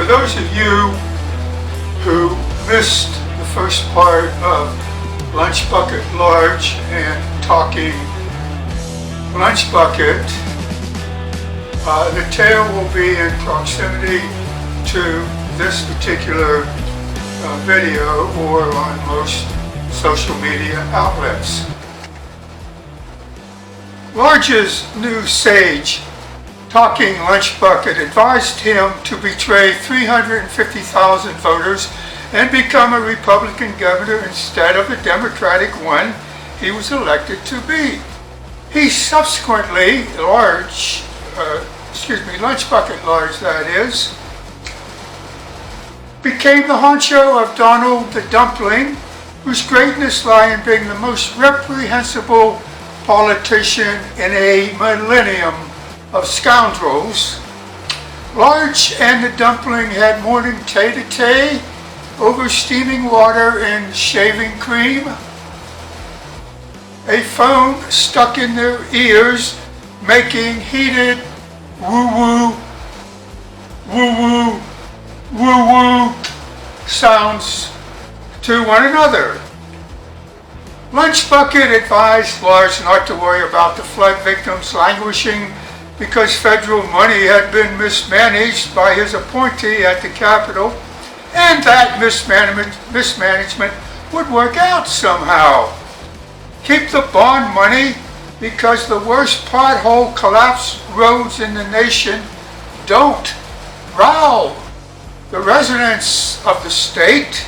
those of you who missed the first part of Lunchbucket Large and Talking Lunchbucket, the tail will be in proximity to this particular video or on most social media outlets. Large's new sage, Talking Lunchbucket, advised him to betray 350,000 voters and become a Republican governor instead of the Democratic one he was elected to be. He subsequently, Lunchbucket Large that is, became the honcho of Donald the Dumpling, whose greatness lay in being the most reprehensible politician in a millennium of scoundrels. Large and the Dumpling had morning tete-a-tete over steaming water and shaving cream, a phone stuck in their ears making heated woo-woo, woo-woo, woo-woo sounds to one another. Lunchbucket advised Large not to worry about the flood victims languishing because federal money had been mismanaged by his appointee at the Capitol, and that mismanagement would work out somehow. Keep the bond money because the worst pothole collapsed roads in the nation don't row the residents of the state.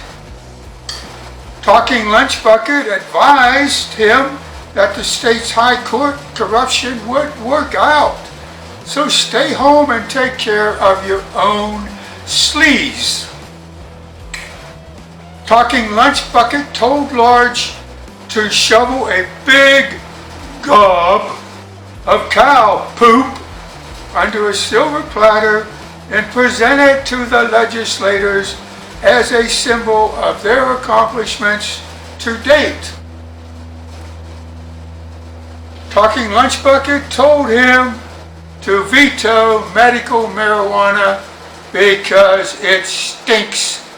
Talking Lunchbucket advised him that the state's high court corruption would work out. So stay home and take care of your own sleaze. Talking Lunchbucket told Large to shovel a big gob of cow poop under a silver platter and present it to the legislators as a symbol of their accomplishments to date. Talking Lunchbucket told him to veto medical marijuana because it stinks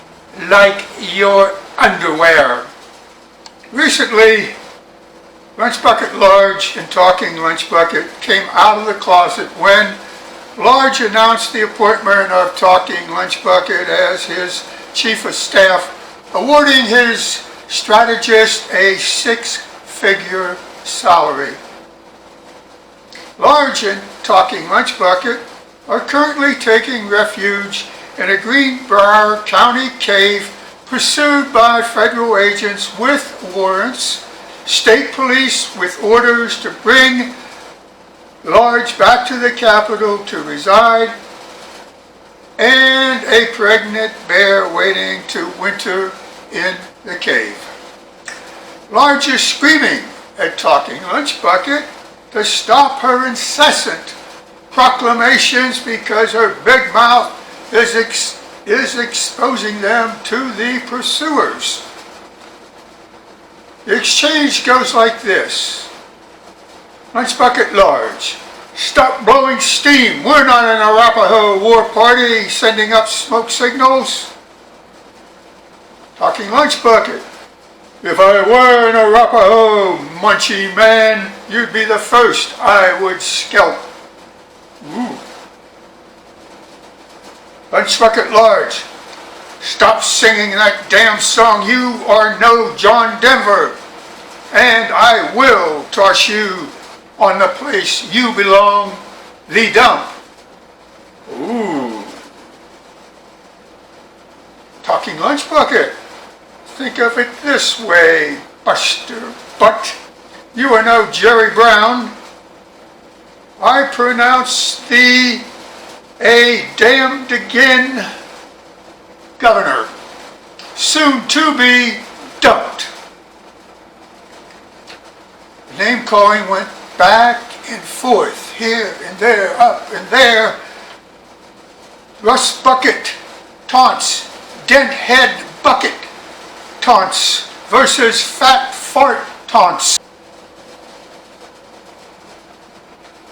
like your underwear. Recently, Lunchbucket Large and Talking Lunchbucket came out of the closet when Large announced the appointment of Talking Lunchbucket as his chief of staff, awarding his strategist a 6-figure salary. Large and Talking Lunchbucket are currently taking refuge in a Greenbrier County cave pursued by federal agents with warrants, state police with orders to bring Large back to the Capitol to reside, and a pregnant bear waiting to winter in the cave. Large is screaming at Talking Lunchbucket to stop her incessant proclamations because her big mouth is exposing them to the pursuers. The exchange goes like this. Lunchbucket Large: stop blowing steam. We're not an Arapaho war party sending up smoke signals. Talking Lunchbucket: if I were an Arapaho munchy man, you'd be the first I would scalp. Ooh. Lunchbucket Large: stop singing that damn song. You are no John Denver, and I will toss you on the place you belong, the dump. Ooh. Talking Lunchbucket: think of it this way, Buster Butt. You are no Jerry Brown. I pronounce thee a damned again governor, soon to be dumped. Name calling went back and forth, here and there, up and there. Rust Bucket taunts, Dent Head Bucket taunts versus Fat Fart taunts.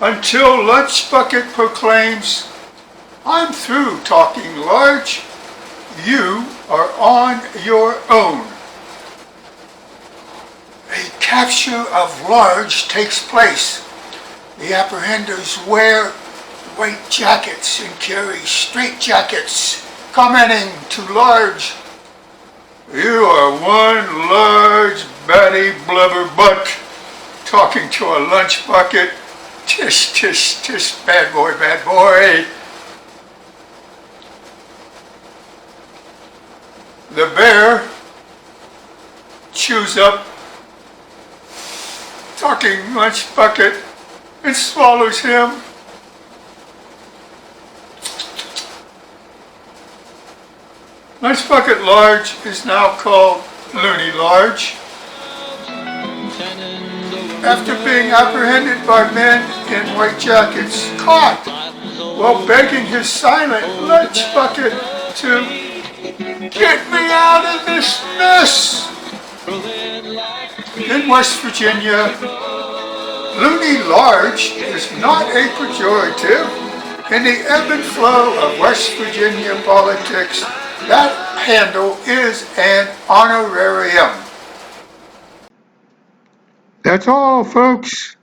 Until Lunchbucket proclaims, I'm through talking large. You are on your own. A capture of large takes place. The apprehenders wear white jackets and carry straitjackets, commenting to large, "You are one large batty blubber butt," talking to a lunch bucket. "Tish, tish, tish, bad boy, bad boy." The bear chews up talking lunch bucket and swallows him. Lunch bucket large is now called Loony Large. After being apprehended by men in white jackets, caught while begging his silent lunch bucket to "Get me out of this mess." In West Virginia, Loony Large is not a pejorative. In the ebb and flow of West Virginia politics, that handle is an honorarium. That's all, folks.